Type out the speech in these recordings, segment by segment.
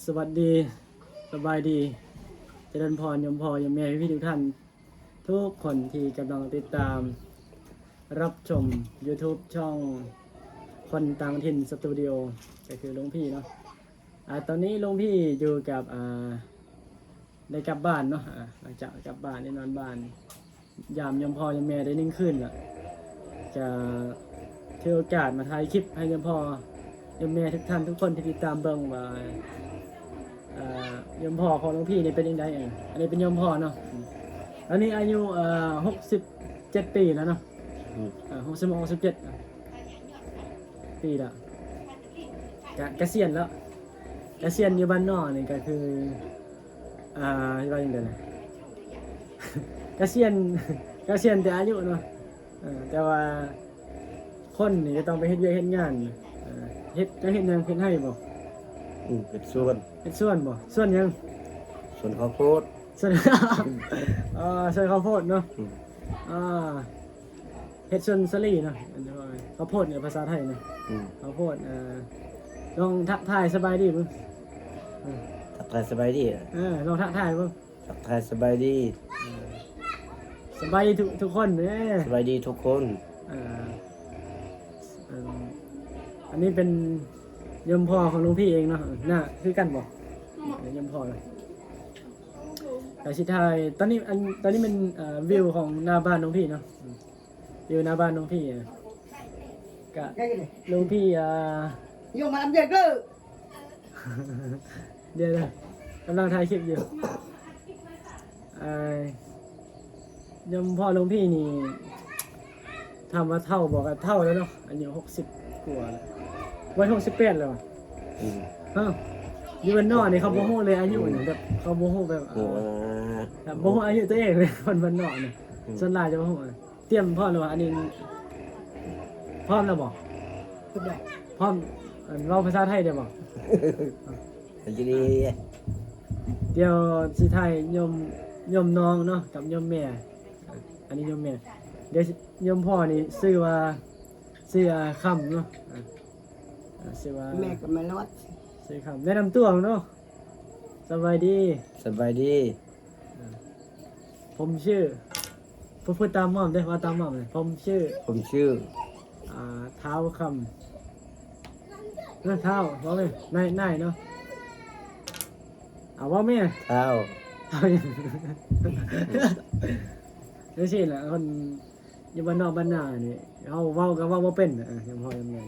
สวัสดีสบายดีเจริญพรยมพ่อยมแม่พี่ทุกท่านทุกคนที่กำลังติดตามรับชม YouTube ช่องคนต่างถิ่นสตูดิโอก็คือหลวงพี่เนาะตอนนี้หลวงพี่อยู่กับได้กลับบ้านเนาะหลังจากกลับบ้านได้นอนบ้านยามยมพ่อยมแม่ได้นิ่งขึ้นละจะถือโอกาสมาถ่ายคลิปให้ยมพ่อยมแม่ทุกท่านทุกคนที่ติดตามเบิ่งว่ายมพ่อของหลวงพี่นี่เป็นยังไงเองอันนี้เป็นยมพ่อเนาะอันนี้อายุ67 ปีแล้วเนาะ67ปีแล้วเกษียณแล้วเกษียณอยู่บ้านนอกนี่ก็คือว่าอย่างไรนะ เกษียณแต่อายุเนาะแต่ว่าคนนี่ก็ต้องไปเฮ็ดเวียกเฮ็ดงานเฮ็ดจะเฮ็ดหยังเฮ็ดให้บ่เป็นส่วนบ่ส่วนหยังส่วนข้าวโพดส่วนส่วนข้าวโพดเนาะเฮ็ดส่วนสลีเนาะข้าวโพดเนี่ยภาษาไทยเนาะข้าวโพดลองทักทายสบายดีมึงทักทายสบายดีลองทักทายมึงทักทายสบายดีสบายดีทุกคนเด้สบายดีทุกคนอันนี้เป็นยมพ่อของหลวงพี่เองเนาะน่าคือกันบ่ยมพ่อเลยแต่สิทายตอนนี้เป็นวิวของหน้าบ้านหลวงพี่เนาะวิวหน้าบ้านหลวงพี่กะหลวงพี่อยู่มาทำเด็กเลยเดี๋ยวกำลังถ่ายคลิปอยู่ยมพ่อหลวงพี่นี่ทำมาเท่าบอกว่าเท่าแล้วเนาะอายุ60 กว่าแล้ววัย68แล้วอยู่บ้านนอกนี่เขาโมโหเลยอายุเนี่ยแบบเขาโมโหแบบโมโหอายุตัวเองเลยคนบ้านนอกเนี่ยส่วนหลายจะโมโหเตรียมพร้อมแล้วอันนี้พร้อมแล้วบอกพร้อมเราภาษาไทยได้บอกจะดีเดี๋ยวสิไทยยมน้องเนาะกับยมแม่อันนี้ยมแม่เดี๋ยวยมพ่อนี่ชื่อคำเนาะชื่อว่าแม่กับแม่รอดชื่อคำแนะนำตัวเนาะสบายดีผมชื่อพูดตามม่อมได้ว่าตามม่อมเลยผมชื่อเท้าคำเท้าว่าไงนายเนาะว่าแม่เท้านี่สิแหละคนอยู่บ้านนอกบ้านนานี่เขาเว้าก็เว้าบ่เป็นยังพอยังไง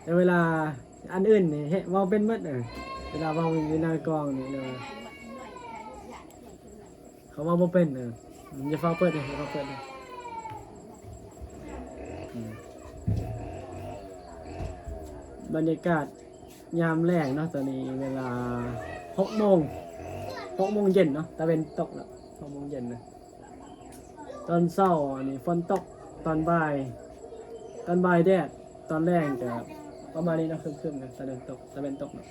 แต่เวลาอันอื่นนี่เว้าเป็นหมดเวลาเว้าอยู่หน้ากองนี่เขาเว้าบ่เป็นอย่าฟ้าเปิดเลยบรรยากาศยามแรกเนาะตอนนี้เวลา6 โมงเย็นเนาะตะเวนตกแล้ว6 โมงเย็นนะตอนเช้านี่ฝนตกตอนบ่ายแดดตอนแรกจะประมาณนี้เนาะครึ้มๆนะตะเวนตกเนาะ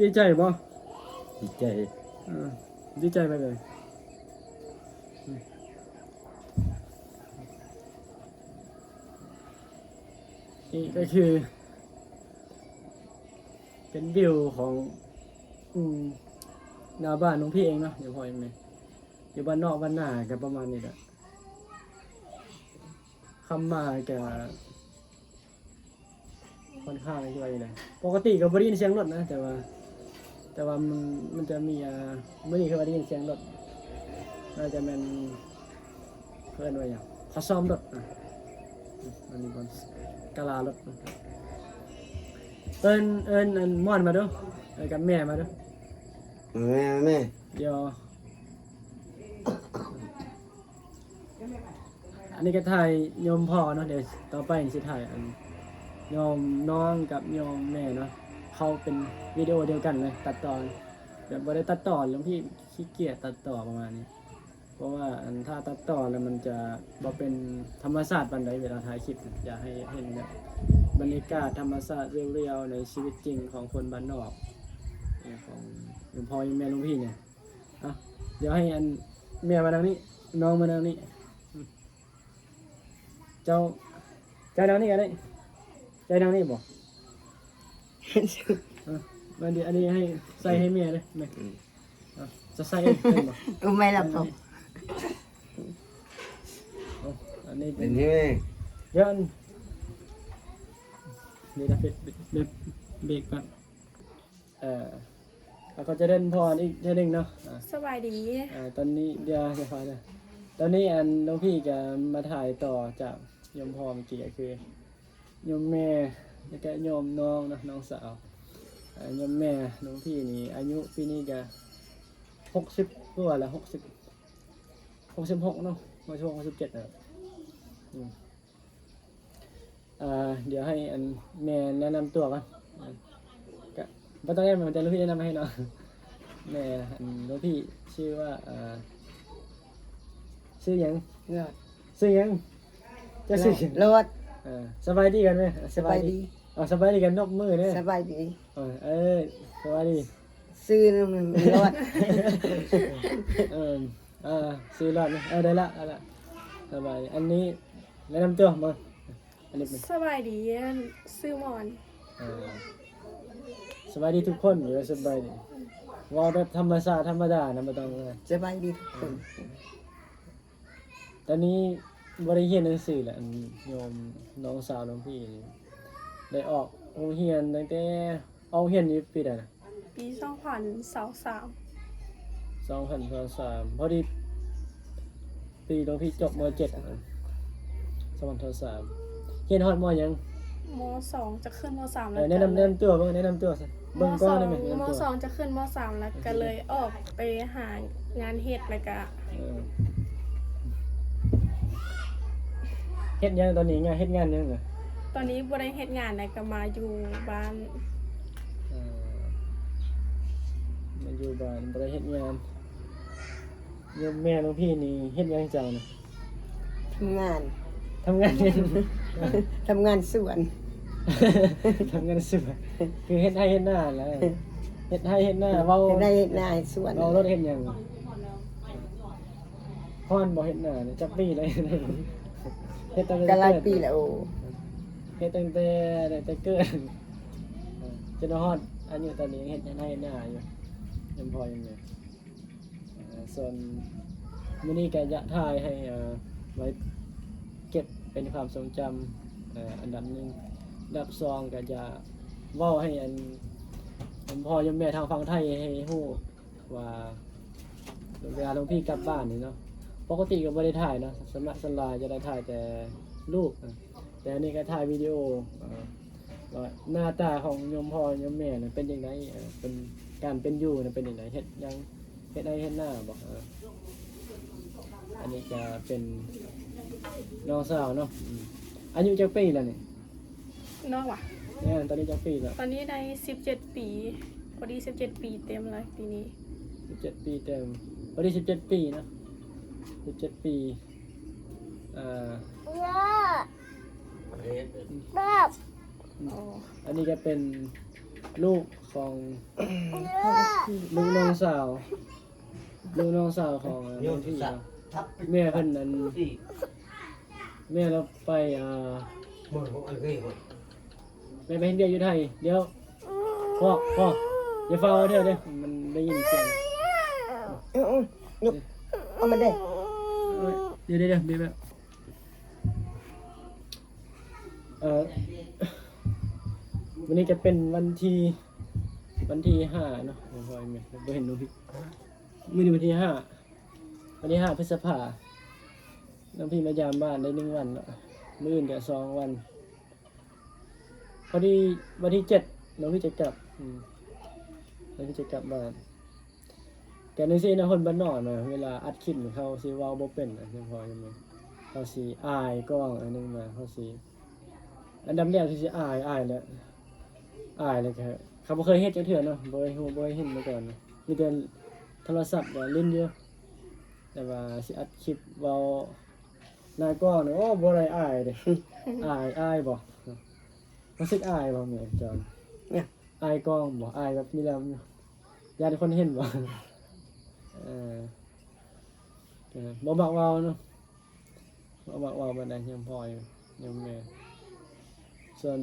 ดีใจบ่ดีใจไปเลยนี่ก็คือเป็นวิวของหน้าบ้านของพี่เองเนาะเดี๋ยวพอเองเลยอยู่บ้านนอกบ้านหน้ากันประมาณนี้แหละคำมาแกค่อนข้างอะไรเลยปกติก็บ่ได้ยินเสียงรถนะแต่ว่ามันจะมีเมื่อนี้คือบ่ได้ยินเสียงรถน่าจะเป็นเพื่อนว่าอย่างเขาซ่อมรถอันนี้บนกะลารถเอิญม่อนมาดูกับแม่มาดูแม่เดี๋ยวอันนี้ก็ถ่ายโยมพ่อเนาะเดี๋ยวต่อไปสิถ่ายโยมน้องกับโยมแม่เนาะเขาเป็นวิดีโอเดียวกันเลยตัดต่อแบบบ่ได้ตัดต่อหลวงพี่ขี้เกียจตัดต่อประมาณนี้เพราะว่าถ้าตัดต่อแล้วมันจะบ่เป็นธรรมชาติปานใดเวลาถ่ายคลิปอยากให้เห็นแบบบรรยากาศธรรมชาติเรียวๆในชีวิตจริงของคนบ้านนอกของหลวงพ่อแม่หลวงพี่เนี่ยเดี๋ยวให้แม่มาทางนี้น้องมาทางนี้เจ้าทางนี้กันได้ใจทางนี้บ่ มันดีอันนี้ให้ใส่ให้แม่เลยแม่อ่ะจะใส่เองเป็นบ่ ไม่รับผม เอาอันนี้เป็ เป็น นนี่แม่ เดี๋ยวอันนี่นะเบรกปั๊บแล้วก็จะเล่นพรอีกเท่านึงเนาะสบายดี ตอนนี้เดี๋ยวจะฟังนะตอนนี้อันน้องพี่จะมาถ่ายต่อจากโยมพ่อเมื่อกี้ก็คือโยมแม่แล้วก็โยมน้องนะน้องสาวโยมแม่น้องพี่นี่อายุปีนี้จะ60กว่าแล้ว66เนาะมาช่วง67นะครับเดี๋ยวให้อันแม่แนะนำตัวก่อนก็ไม่ต้องแนะนำมันจะรู้พี่แนะนำให้เนาะแม่อันรู้พี่ชื่อว่าชื่อหยัง รอด ชื่อหยังจะชื่อหยัง รอด สบายดีกันไหม สบายดี สบายดีกันนกมือเนี่ย สบายดี สบายดี ซื้อมันรอด ซื้อรอดไหมได้ละสบายอันนี้แนะนำตัวมาอันนี้เป็น สบายดีซื้อหมอน สบายดีทุกคนอยู่สบายดีว่าแบบธรรมชาติธรรมดานะไม่ต้องเลย สบายดีทุกคน ตอนนี้บริเรียนหนังสือแหละอันโยมน้องสาวน้องพี่นี่ได้ออกโรงเรียนตั้งแต่เอาเรียนอยู่ปีใดนะ ปี2023 2023พอดีปีน้องพี่จบม.7 2023เรียนฮอดม.ยัง ม.2 จะขึ้นม.3 แล้ว แนะนำตัวเบิ่งแนะนำตัวซะ ม เบิ่งก่อนได้ไหมแนะ ม นำตัว .2 จะขึ้นม.3 แล้วก็เลยออกไปหางานเฮ็ดแล้วก็ เฮ็ดยังตอนนี้เฮ็ดงานยังเหรอ ตอนนี้บ่ได้เฮ็ดงานแล้วก็มาอยู่บ้าน มาอยู่บ้านบ่ได้เฮ็ดงานโยมแม่น้องพี่นี่เฮ็ดยังเจ้านะ ทำงาน ทำงานยัง ทำงานสวน ทำงานสุดคือเฮ็ดให้เฮ็ดหน้าแหล้วเฮ็ดให้เฮ็ดหน้าเว้า ได้นายสวน เว้ารถเฮ็ดหยังพรบ่เฮ็ดหน้าเนี่ยจักปีเลยเฮ็ดตั้ง ก็ แต่ หลาย เกิด ปีแล้วโอ้ เฮ็ดตั้งแต่เกิดจนฮอดอายุตอนนี้เฮ็ดให้เฮ็ดหน้าอยู่ยังพอยังไงส่วนมื้อนี้ก็อยากถ่ายให้ไว้เก็บเป็นความทรงจำอันดับหนึ่งอันดับสองก็จะเว้าให้พ่อยมแม่ทางฝั่งไทยให้ฮู้ว่าเวลาหลวงพี่กลับบ้านนี่เนาะปกติก็บ่ได้ถ่ายเนาะสำหรับสลายจะได้ถ่ายแต่รูปแต่อันนี้ก็ถ่ายวิดีโอว่าหน้าตาของโยมพ่อโยมแม่น่ะเป็นจังไดเป็นการเป็นอยู่น่ะเป็นจังไดเฮ็ดยังเฮ็ดได้เฮ็ดหน้าบ่อันนี้จะเป็นน้องสาวเนาะอายุจักปีแล้วนี่ นอกว่ะ เนี่ยตอนนี้จักปีแล้ว ตอนนี้ได้17 ปีพอดี17 ปีเต็มเลยปีนี้ 17 ปีเต็มพอดี17 ปีนะ17 ปีอ๋อ อันนี้ก็เป็นลูกของลูกน้องสาวของน้องพี่เนาะแม่เพิ่นนั้นแม่เราไปแม่ไปเฮ็ดเวียกอยู่ไทยเดี๋ยวพ่ออย่าเฝ้าเด้อมันได้ยินเสียง ยกเอามาได้ เดี๋ยวแบบวันนี้จะเป็นวันที่5เนาะบ่พอแม่บ่เห็นหนูพี่มื้อนี้วันที่5พฤษภาคมน้องพี่มายามบ้านได้1วันเนาะมื้ออื่นก็2วันพอดีวันที่7น้องพี่จะกลับน้องพี่จะกลับบ้านแต่นึกสินะคนบ้านนอกน่ะเวลาอัดคลิปนี่เขาสิเว้าบ่เป็นจังพอจังได๋เขาสิอายกล้องอันนึงมาเขาสิอันดับแรกที่สิอายแล้วครับเขาบ่เคยเฮ็ดจักเทื่อเนาะบ่ได้เห็นมาก่อนนะมีแต่โทรศัพท์ก็เล่นอยู่แต่ว่าสิอัดคลิปเว้าหน้ากล้องนี่โอ้บ่ได้อายเด้ อายบ่รู้สึกอายบ่แม่จอน เนี่ย อายกล้องบ่อายแบบมีแล้วญาติคนเห็นบ่บ่มักเว้าเนาะบ่มักเว้าปานใดยังพออยู่ยังแม่ส่วน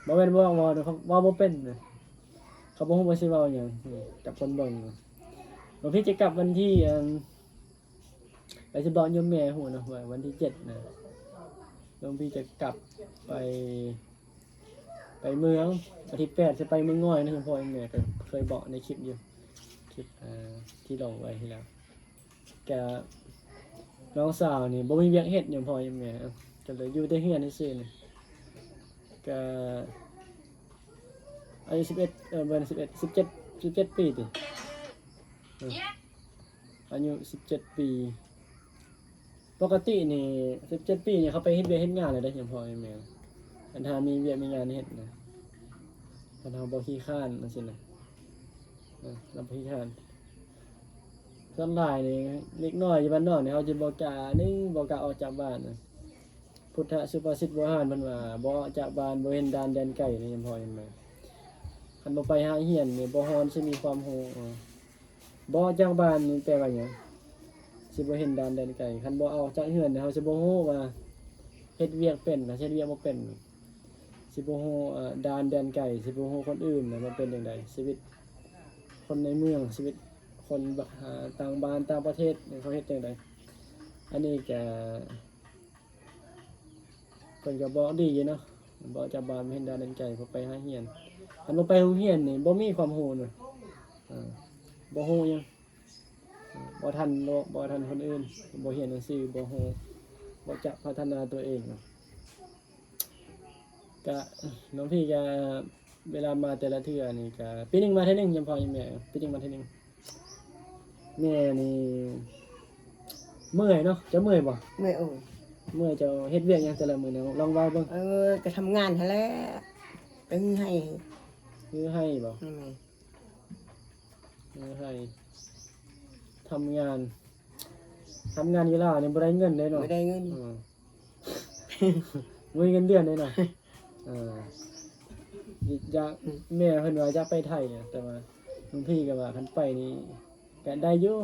บ่แม่นบ่มักเว้าเนาะเว้าบ่เป็นเลย เขาบอกว่าสิเว้าหยังกับคนเบิ่งหลวงพี่จะกลับวันที่ไปสิบอกโยมแม่ฮู้นะว่าวันที่7นะหลวงพี่จะกลับไปเมืองวันที่8จะไปเมืองง่อยนะคุณพ่อแม่ก็เคยบอกในคลิปอยู่คลิปที่ลงไว้ที่แล้วแกน้องสาวนี่บ่มีเวียกเฮ็ดโยมพ่อโยมแม่ก็เลยอยู่แต่เฮือนซื่อๆนี่ก็อายุ11วัน17ปีติอายุ17 ปีปกตินี่17 ปีนี่เขาไปเฮ็ดเวียกเฮ็ดงานเลยได้โยมพ่อโยมแม่อันถ้ามีเวียกมีงานเฮ็ดนะอันเฮาบ่ขี้ข้านจังซี่นะเราบ่ขี้ข้านส่วนหลายนี่เล็กน้อยอยู่บ้านนอกนี่เขาจะบ่กล้าออกจากบ้านนะพุทธสุภาษิตโบราณเพิ่นว่าบ่ออกจากบ้านบ่เห็นดานแดนไกลนี่ยังพอเห็นไหมคันบ่ไปหาเฮียนนี่บ่ฮอนสิมีความรู้บ่ออกจากบ้านนี่แปลว่าหยังสิบ่เห็นดานแดนไกลคันบ่ออกจากเฮือนนี่เฮาสิบ่ฮู้ว่าเฮ็ดเวียกเป็นเฮ็ดเวียกบ่เป็นสิบ่ฮู้ดานแดนไกลสิบ่ฮู้คนอื่นมันเป็นจังไดชีวิตคนในเมืองชีวิตคนต่างบ้านต่างประเทศเขาเฮ็ดจังไดอันนี้ก็เพิ่นก็บอกดีอยู่เนาะบ่จากบ้านมาเห็นดานแดนไกลเพิ่นไปหาเฮียนคันบ่ไปโรงเรียนนี่บ่มีความรู้น่ะบ่ฮู้หยังบ่ทันโลกบ่ทันคนอื่นบ่เรียนหนังสือบ่ฮู้บ่จะพัฒนาตัวเองก็น้องพี่ก็เวลามาแต่ละเทื่อนี่ก็ปีนึงมาเทื่อนึงยังพออยู่แม่ปีนึงมาเทื่อนึงแม่นี่เมื่อยเนาะจะเมื่อยบ่ เมื่อยโอ้ย เมื่อยจะเฮ็ดเวียกหยังแต่ละมื้อเนาะลองเว้าเบิ่ง ก็ทำงานหั่นแหละไปให้ คือให้บ่ นั่นไง คือให้ทำงานอยู่ล่ะนี่บ่ได้เงินเด้เนาะ ไม่ได้เงิน บ่มีเงินเดือนเด้เนาะอยากแม่เพิ่นว่าอยากไปไทยอะแต่ว่าหลวงพี่ก็ว่าคันไปนี่ก็ได้อยู่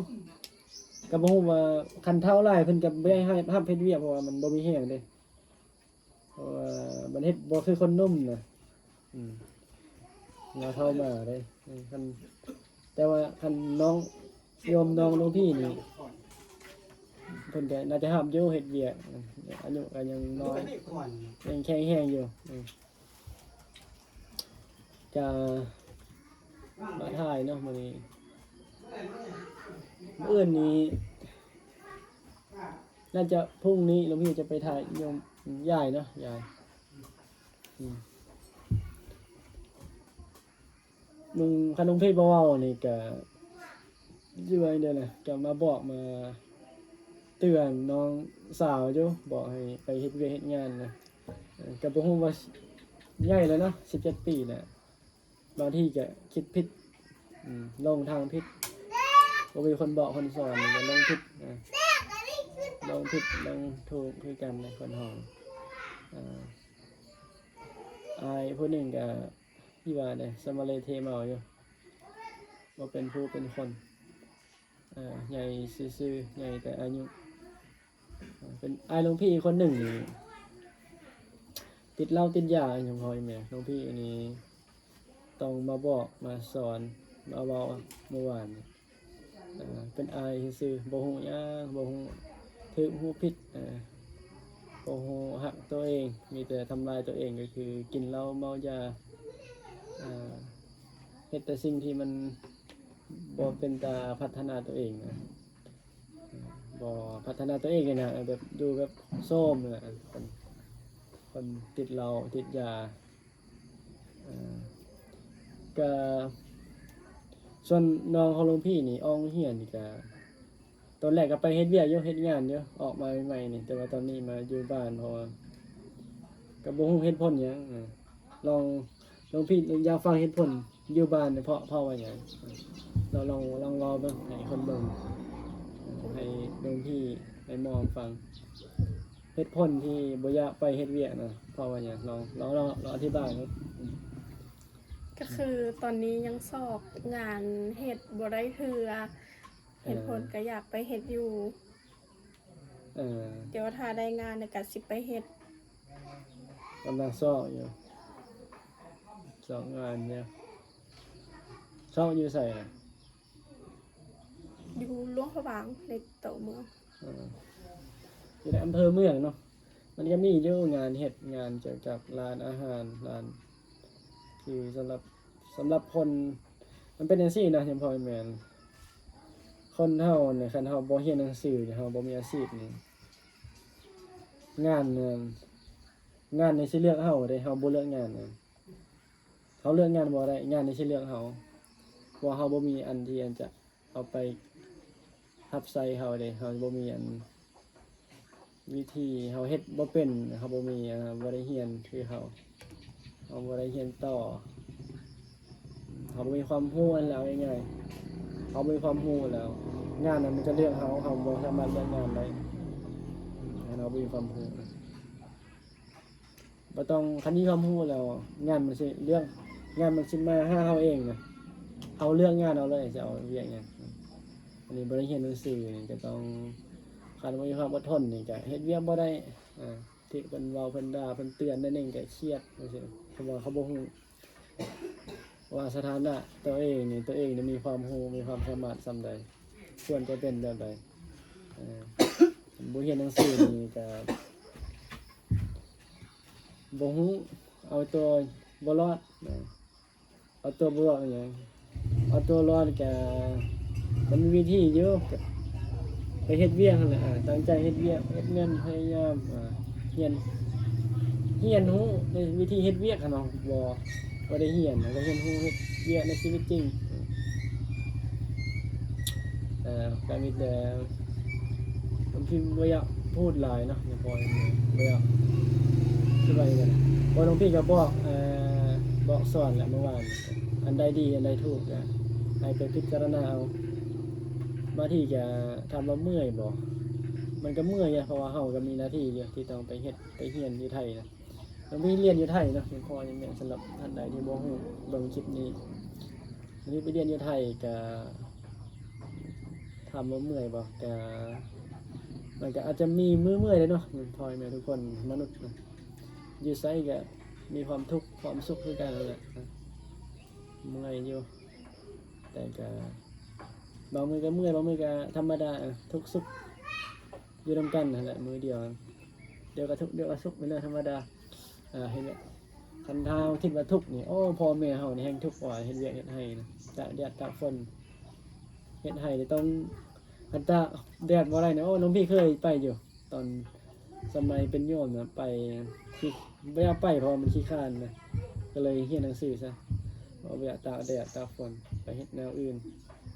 ก็บ่ฮู้ว่าคันเท่าไรเพิ่นก็บ่ได้ให้รับเฮ็ดเวียกเพราะว่ามันบ่มีแฮงเด้เพราะว่ามันเฮ็ดบ่คือคนหนุ่มน่ะเราเท่ามาเด้คันแต่ว่าคันน้องโยมน้องหลวงพี่นี่เพิ่นก็น่าจะรับอยู่เฮ็ดเวียกอายุก็ยังน้อยยังแข็งแรงอยู่จะมาถ่ายเนาะมื้อนี้มื้ออื่นนี้น่าจะพรุ่งนี้หลวงพี่จะไปถ่ายโยมยายเนาะยายลุงขนมพี่บ่เว้านี่ก็อยู่ไว้เด้อน่ะก็มาบอกมาเตือนน้องสาวอยู่บอกให้ไปเฮ็ดเวียกเฮ็ดงานนะก็บ่ฮู้ว่าใหญ่แล้วเนาะ17 ปีน่ะบางทีก็คิดผิดลงทางผิดบ่มีคนบอกคนสอนก็ลงผิดลงผิดลงถูกคือกันในคนห้องอายผู้หนึ่งก็พี่ว่าได้สมาเลเทเมาอยู่บ่เป็นผู้เป็นคนใหญ่ซื่อๆใหญ่แต่อายุเป็นอายหลวงพี่คนหนึ่งนี่ติดเหล้าติดยาอย่างพอแม่หลวงพี่อันนี้ต้องมาบอกมาสอนมาเว้าเมื่อวานเป็นอายซื่อบ่ฮู้หยังบ่ฮู้ถูกฮู้ผิดบ่ฮู้หักตัวเองมีแต่ทำลายตัวเองก็คือกินเหล้าเมายาเฮ็ดแต่สิ่งที่มันบ่เป็นตาพัฒนาตัวเองนะบ่พัฒนาตัวเองเลยนะแบบดูแบบโซมน่ะคนติดเหล้าติดยาก็ส่วนน้องของหลวงพี่นี่อองเฮียนนี่ก็ตอนแรกก็ไปเฮ็ดเวียกอยู่เฮ็ดงานอยู่ออกมาใหม่ๆนี่แต่ว่าตอนนี้มาอยู่บ้านเพราะว่าก็บ่ฮู้เหตุผลหยังลองหลวงพี่อยากฟังเหตุผลอยู่บ้านเพราะว่าหยังเราลองรอเบิ่งให้คนเบิ่งให้หลวงพี่ให้มองฟังเหตุผลที่บ่อยากไปเฮ็ดเวียกนะเพราะว่าหยังลองอธิบายครับ ก็คือตอนนี้ยังสอบงานเฮ็ดบ่ได้เทื่อเหตุผลก็อยากไปเฮ็ดอยู่เดี๋ยวถ้าได้งานเนี่ยก็สิไปเฮ็ด กำลังสอบอยู่2 งานเนี่ย ช่องอยู่ใส่น่ะ อยู่หลวงพระบางในตัวเมือง อ่าอยู่ในอำเภอเมืองเนาะมันก็มีอยู่งานเฮ็ดงานเกี่ยวกับร้านอาหารร้านคือสำหรับคนมันเป็นจังซี่นะยังพอแม่นคนเฮาเนี่ยคันเฮาบ่เรียนหนังสือเนี่ยเฮาบ่มีอาชีพนี่งานเนี่ยงานนี่สิเลือกเฮาเด้เฮาบ่เลือกงานเนี่ยเฮาเลือกงานบ่ได้งานนี่สิเลือกเฮาเพราะว่าเฮาบ่มีอันที่อันจะเอาไปรับใช้เฮาเด้เฮาบ่มีอันวิธีเฮาเฮ็ดบ่เป็นเฮาบ่มีบ่ได้เรียนคือเฮาบ่ได้เรียนต่อเฮาบ่มีความรู้อันแล้วง่ายๆเฮาบ่มีความรู้แล้วงานนั้นมันจะเลือกเฮาบ่สามารถเลือกงานได้ให้เราบ่มีความรู้บ่ต้องคันมีความรู้แล้วงานมันสิเลือกงานมันสิมาหาเฮาเองนะเฮาเลือกงานเอาเลยจะเอาเวียกหยังอันนี้บ่ได้เรียนหนังสือนี่ก็ต้องคันบ่มีความอดทนนี่ก็เฮ็ดเวียกบ่ได้ที่เพิ่นเว้าเพิ่นด่าเพิ่นเตือนนั่นเองก็เครียดจังซี่เพราะว่าเขาบ่ฮู้ว่าสถานะตัวเองนี่มีความรู้มีความสามารถส่ำใดควรจะเป็นแบบใดบ่เรียนหนังสือนี่ก็บ่ฮู้เอาตัวบ่รอดเอาตัวบ่รอดหยังเอาตัวรอดก็มันมีวิธีอยู่ไปเฮ็ดเวียกนั่นแหละตั้งใจเฮ็ดเวียกเฮ็ดเงินพยายามเรียนรู้ในวิธีเฮ็ดเวียกเนาะบ่ได้เรียนก็เรียนรู้เฮ็ดเวียกในชีวิตจริงก็มีแต่ผมพิมพ์บ่อยากพูดหลายเนาะอย่าปล่อยบ่อยากคิดว่าอย่างนั้นบ่หลวงพี่ก็บอกสอนแหละเมื่อวานอันใดดีอันใดถูกก็ให้ไปพิจารณาเอาบางทีก็ถามว่าเมื่อยบ่มันก็เมื่อยเพราะว่าเฮาก็มีหน้าที่อยู่ที่ต้องไปเฮ็ดไปเรียนอยู่ไทยนะหลวงพี่เรียนอยู่ไทยเนาะยังพอยังแม่นสำหรับท่านใดที่บ่ฮู้เบิ่งคลิปนี้อันนี้ไปเรียนอยู่ไทยก็ถามว่าเมื่อยบ่ก็มันก็อาจจะมีเมื่อยเลยเนาะพอแม่ทุกคนมนุษย์นะอยู่ไสก็มีความทุกข์ความสุขคือกันนั่นแหละเมื่อยอยู่แต่ก็บางมื้อก็เมื่อยบางมื้อก็ธรรมดาทุกข์สุขอยู่นำกันนั่นแหละมื้อเดียวเดี๋ยวก็ทุกข์เดี๋ยวก็สุขเป็นเรื่องธรรมดาเห็นไหมคันเท้าคิดว่าทุกข์นี่โอ้พ่อแม่เฮานี่แฮงทุกข์กว่าเฮ็ดเวียกเฮ็ดไห้นะตากแดดตากฝนเฮ็ดไห้นี่ต้องคันตากแดดบ่ได้นะโอ้น้องพี่เคยไปอยู่ตอนสมัยเป็นโยมนะไปที่บ่อยากไปเพราะมันขี้คร้านนะก็เลยเรียนหนังสือซะบ่อยากตากแดดตากฝนไปเฮ็ดแนวอื่น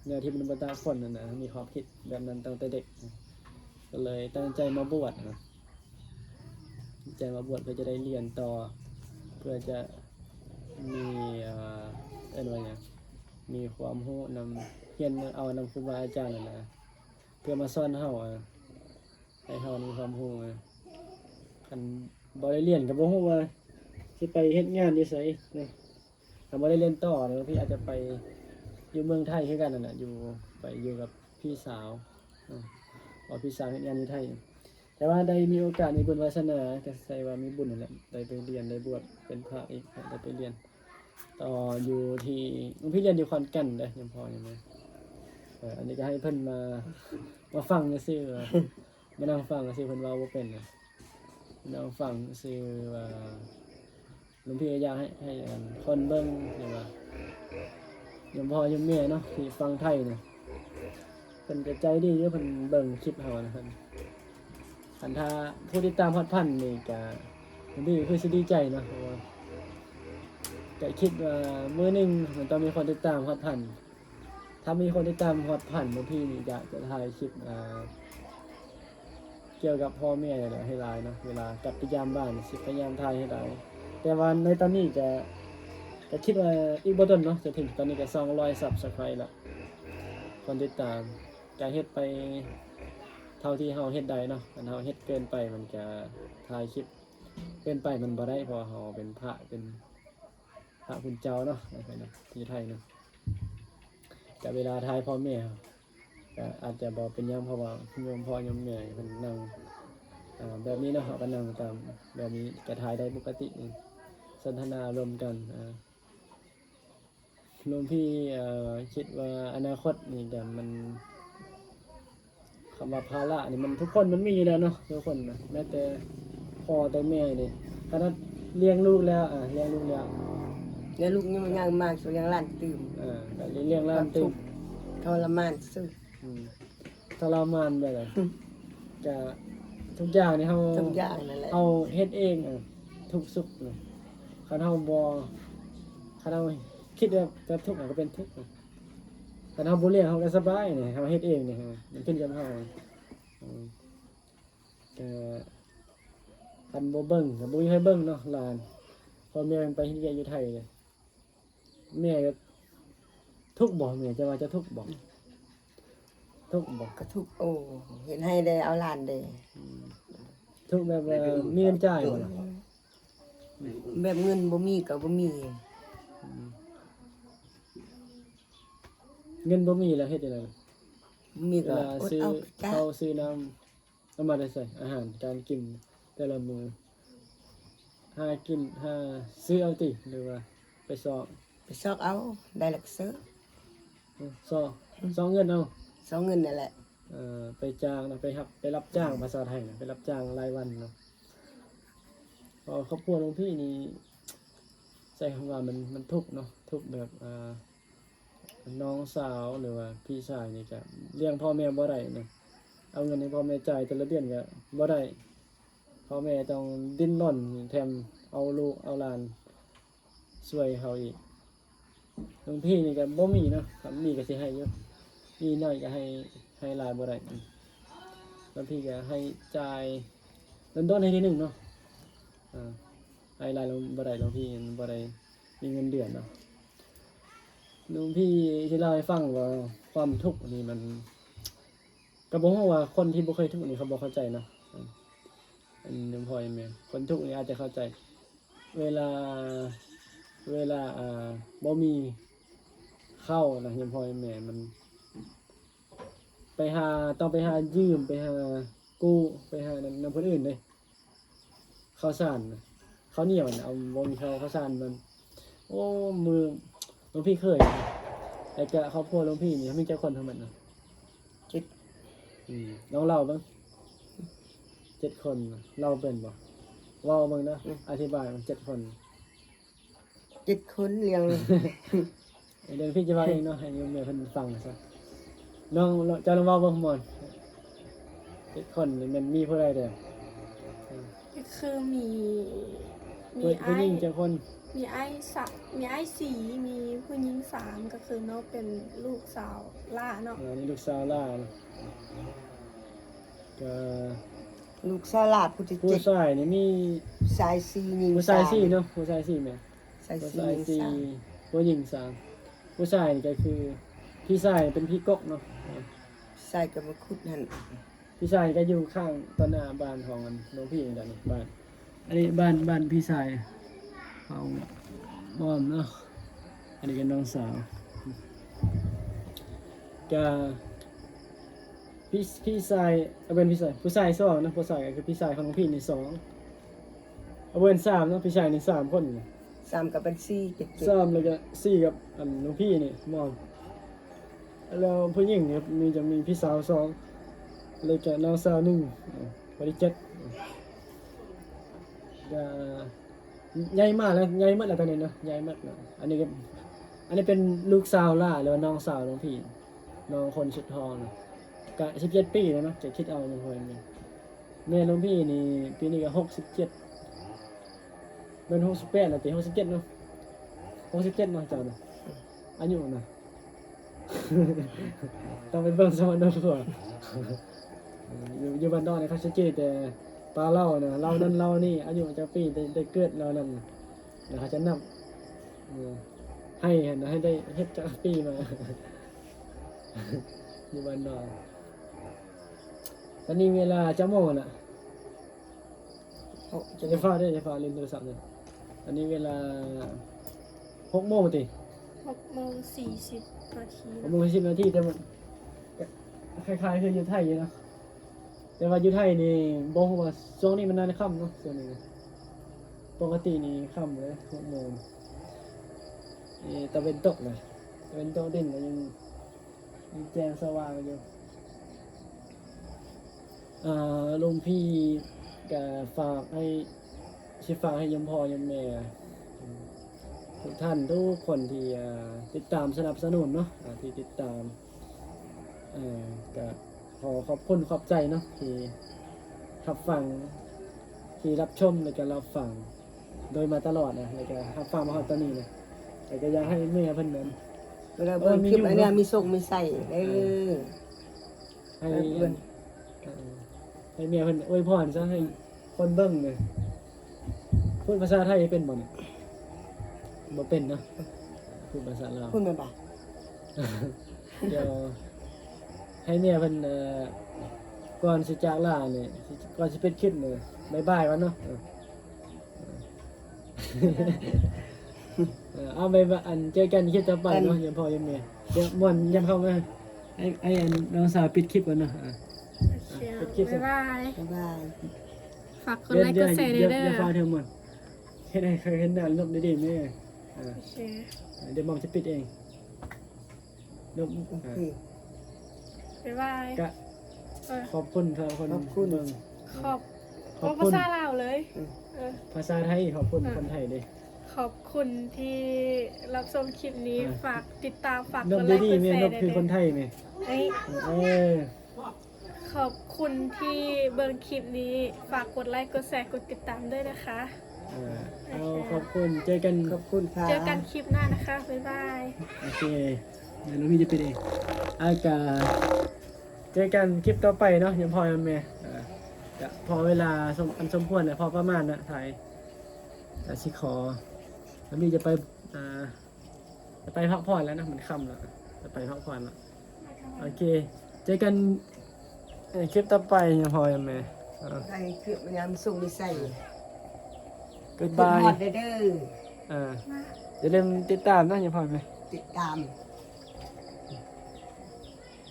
แนวที่มันบ่ตากฝนนั่นน่ะมีความคิดแบบนั้นตั้งแต่เด็กก็เลยตั้งใจมาบวชนะใจมาบวชเพื่อจะได้เรียนต่อเพื่อจะมีว่าไงมีความรู้นำเรียนเอานำครูบาอาจารย์นะเพื่อมาสอนเฮาให้เฮามีความรู้คันบ่ได้เรียนก็บ่ฮู้ว่าสิไปเฮ็ดงานอยู่ไสนะถ้าบ่ได้เรียนต่อเนี่ยพี่อาจจะไปอยู่เมืองไทยคือกันนั่นน่ะอยู่กับพี่สาวว่าพี่สาวเฮ็ดงานอยู่ไทยแต่ว่าได้มีโอกาสมีบุญวาสนาก็ใส่ว่ามีบุญนั่นแหละได้ไปเรียนได้บวชเป็นพระอีกได้ไปเรียนต่ออยู่ที่พี่เรียนอยู่ขอนแก่นเด้อยังพออยู่มั้ยอันนี้ก็ให้เพิ่นมาฟังซื่อมานั่งฟังซื่อเพิ่นเว้าบ่เป็นน่ะนั่งฟังซื่อว่าหลวงพี่ก็อยากให้คนเบิ่งอย่างว่ายังพอยังแม่เนาะที่ฟังไทยน่ะเพิ่นก็ใจดีอยู่เพิ่นเบิ่งคลิปเฮานะครับคันถ้าผู้ติดตามฮอดพันนี่ก็ดีคือสิดีใจเนาะเพราะว่าก็คิดว่ามื้อหนึงมันต้องมีคนติดตามฮอดพันถ้ามีคนติดตามฮอดพันบางทีนี่จะถ่ายคลิปเกี่ยวกับพ่อแม่นี่แหละให้หลายเนาะเวลากลับไปยามบ้านสิพยายามถ่ายให้หลายแต่ว่าในตอนนี้ก็คิดว่าอีกบ่ดนเนาะจะถึงตอนนี้ก็200 Subscribe แล้วคนติดตามก็เฮ็ดไปเท่าที่เฮาเฮ็ดได้เนาะอันเฮาเฮ็ดเกินไปมันจะถ่ายคลิปเกินไปมันบ่ได้เพราะเฮาเป็นพระคุณเจ้าเนาะที่ไทยเนาะแต่เวลาถ่ายพ่อแม่ก็อาจจะบ่เป็นหยังเพราะว่าโยมพ่อโยมแม่เพิ่นนั่งแบบนี้เนาะเฮาก็นั่งตามแบบนี้ก็ถ่ายได้ปกติสนทนารวมกัน หลวงพี่คิดว่าอนาคตนี่ก็มันคำว่าภาระนี่มันทุกคนมันมีอยู่แล้วเนาะทุกคนนะแม้แต่พ่อแต่แม่นี่ขนาดเลี้ยงลูกแล้วเลี้ยงลูกแล้ว แล้วลูกยังมันยังมากส่วนยังหลานตื่ม ก็เลี้ยงหล้านตึ ทุ ก กข์ทรมานสุด ทรมานไปเลยก็ทุกอย่างนี่เฮา ทุกอย่างนั่นแหละ เอาเฮ็ดเองทุกสุขเลยคันเฮาบ่คันเฮาคิดว่าจะทุกข์ก็เป็นทุกข์คันเฮาบ่เลี้ยงเฮาก็สบายนี่เฮาเฮ็ดเองนี่มันขึ้นกับเฮาก็คันบ่เบิ่งก็บ่มีให้เบิ่งเนาะหลานพอแม่มันไปเฮ็ดเวียกอยู่ไทยเลยแม่ก็ทุกข์บ่แม่จะว่าจะทุกข์บ่ทุกข์บ่ ก็ทุกข์โอ้เห็นให้ได้เอาหลานได้ ทุกข์แบบว่ามีเงินจ่ายบ่ล่ะ แบบเงินบ่มีก็บ่มี เงินบ่มีแล้วเฮ็ดจังได๋ บ่มี เว ก็ ลา อด ซื้อ เอาจ้า ข้าวซื้อน้ำเอามาได้ใส่อาหารการกินแต่ละมื้อหากินหาซื้อเอาติหรือว่าไปซอก ไปซอกเอาได้ลักเซอ ซอกเงินเอา ซอกเงินนั่นแหละ ไปจ้างนะไปรับจ้างภาษาไทยนะไปรับจ้างรายวันเนาะพอครอบครัวหลวงพี่นี่ใช้คำว่ามันทุกข์เนาะทุกข์แบบน้องสาวหรือว่าพี่ชายนี่ก็เลี้ยงพ่อแม่บ่ได้นะเอาเงินให้พ่อแม่จ่ายแต่ละเดือนก็บ่ได้พ่อแม่ต้องดิ้นรนแถมเอาลูกเอาหลานช่วยเขาอีกหลวงพี่นี่ก็บ่มีเนาะครับมีก็สิให้อยู่มีน้อยก็ให้หลายบ่ได้หลวงพี่ก็ให้จ่ายต้นๆให้ทีหนึงเนาะให้หลายลงบ่ได้หลวงพี่บ่ได้มีเงินเดือนเนาะหลวงพี่ที่เล่าให้ฟังว่าความทุกข์นี่มันก็บ่ฮู้ว่าคนที่บ่เคยทุกข์นี่เขาบ่เข้าใจเนาะอันนี้พ่อแม่คนทุกข์นี่อาจจะเข้าใจเวลาบ่มีเข้านะยามพ่อแม่มันต้องไปหายืมไปหากู้ไปหานำคนอื่นเลยข้าวสารน่ะข้าวเหนียวน่ะเอาบ่มีข้าวสารมันโอ้มือหลวงพี่เคยแต่ก็ครอบครัวหลวงพี่นี่มีเจ้าคนทั้งหมดนะ จิต ลองเล่าบ้าง7 คนเล่าเป็นบ่เว้าบ้างนะอธิบายมัน7 คน จิตคนเลี้ยง เดี๋ยวพี่จะเว้าเองเนาะให้โยมแม่เพิ่นฟังซะน้องเจ้าลองเว้าเบิ่งหมอน7 คนนี่มันมีผู้ใดเด้อ ก็คือมี ผู้ ไอ้ หญิงเจ้าคน มีไอ้สักมีไอ้สีมีผู้หญิง3ก็คือเนาะเป็นลูกสาวล่าเนาะ นี่ลูกสาวล่านะก็ ลูกสาวหลาผู้ที่ ผู้ เจ็ด ชายนี่มี ชาย4หญิง ผู้ชาย 3 4เนาะผู้ชาย4แม่ ชาย ผู้ 4 ชาย หญิง 4ผู้หญิง3ผู้ชายนี่ก็คือพี่ชายเป็นพี่กกเนาะ 3ชายก็มาขุดหั่น พี่ชายก็อยู่ข้างต้นหน้าบ้านของน้องพี่นี่แหละนี่บ้านอันนี้บ้านพี่ชายเขาบ้อมเนาะอันนี้ก็น้องสาวก็พี่ชายเอาเป็นพี่ชายผู้ชาย2นะผู้ชายก็คือพี่ชายของน้องพี่นี่2เอาเป็น3เนาะพี่ชายนี่3คนนี่ 3ก็เป็น4 7 3แล้วก็4กับอันน้องพี่นี่มองแล้วผู้หญิงเนี่ยจะมีพี่สาว2แล้วก็น้องสาว1บริเจ็ดก็ใหญ่มากแล้วใหญ่มากแล้วตอนนี้เนาะใหญ่มากแล้วอันนี้เป็นลูกสาวล่าหรือว่าน้องสาวน้องพี่น้องคนสุดท้องนะก็17 ปีแล้วเนาะจะคิดเอาอย่างไรนี่แม่น้องพี่นี่ปีนี้ก็67เป็น68แล้วตี67เนาะ67เนาะเจ้าเนาะอายุนะ ต้องไปเบิ่งสมานดูก่อนอยู่บ้านนอกเนี่ยเขาจะเจอแต่ปลาเล่านะเล่านั่นเล่านี่อายุจะปีได้เกิดเรานั่นเดี๋ยวเขาจะนับให้เห็นให้ได้เฮ็ดจะปีมา อยู่บ้านนอกตอนนี้เวลาจะโมงน่ะ จะ จะฟ้าได้จะฟ้าเล่นโทรศัพท์เลยตอนนี้เวลา6 โมงติ 6:40 6 โมง 10 นาทีแต่มันคล้ายๆคืออยู่ไทยอยู่นะแต่ว่าอยู่ไทยนี่บ่ฮู้ว่าช่วงนี้มันนานค่ำเนาะช่วงนี้ปกตินี่ค่ำเลย6 โมงตะเวนตกเลย เป็นโต๊ะดินก็ยังแจ้งสว่างอยู่ลุงพี่ก็ฝากให้ฝากให้ยมพ่อยมแม่ทุกท่านทุกคนที่ติดตามสนับสนุนเนาะที่ติดตามก็ขอขอบคุณขอบใจเนาะที่รับฟังที่รับชมแล้วก็รับฟังโดยมาตลอดนะแล้วก็รับฟังมาฮอดตอนนี้นะแต่ก็อยากให้แม่เพิ่นนั้น เวลาเบิ่งคลิปอันเนี้ยมีส่งมีใส่ให้ เบิ่ง ให้แม่เพิ่นอวยพรซะให้คนเบิ่งเลยพูดภาษาไทยเป็นบ่เนี่ยบ่เป็นเนาะพูดภาษาลาว พูดแม่นบ่ เดี๋ยวให้แม่เพิ่นก่อนสิจากลาเนี่ยก่อนสิปิดคลิปเนี่ยบ๊ายบายวะเนาะเอาไปอันเจอกันคลิปต่อไปเนาะยามพ่อยามแม่เดี๋ยวม่วนยามเข้ามาให้อันน้องสาวปิดคลิปก่อนเนาะ โอเคบ๊ายบาย บ๊ายบาย ฝากกดไลค์กดแชร์ด้วยเด้อ เดี๋ยวฟ้าเธอหมดเห็นเคยเห็นหน้าลบดีๆแม่ โอเค เดี๋ยวมอมจะปิดเองลบ โอเค บ๊ายบาย ก็ขอบคุณครับคน ขอบคุณ เบิ่ง ขอบ ขอบ ภา คุณ ษาลาวเลยเออ ภาษาไทยขอบคุณคนไทยด้วย ขอบคุณที่รับชมคลิปนี้ฝากติดตามฝาก น ก บ ดไลค์ ดี กด ๆแม่ แช น ร์ บ ด้วย คือคน เด้อ ไทยแม่ เอ้ย เออ ขอบคุณที่เบิ่งคลิปนี้ฝากกดไลค์กดแชร์กดติดตามด้วยนะคะ เอาขอบคุณเจอกัน ขอบคุณค่ะ เจอกันคลิปหน้านะคะ บ๊ายบาย โอเคเดี๋ยวน้องพี่จะปิดเองอากาเจอกันคลิปต่อไปเนาะยังพอยังแม่จะพอเวลาสมควรนะพอประมาณนะถ่ายแต่สิขอแล้วพี่จะไปพักผ่อนแล้วนะมันค่ำแล้วจะไปพักผ่อนแล้วโอเคเจอกันคลิปต่อไปยังพอยังแม่ ไอ้เครื่องมันยามส่งมีใส่ บ๊าย ขึ้น บาย ฮอดเด้อ อย่าลืมติดตามนะยังพอไหม ติดตาม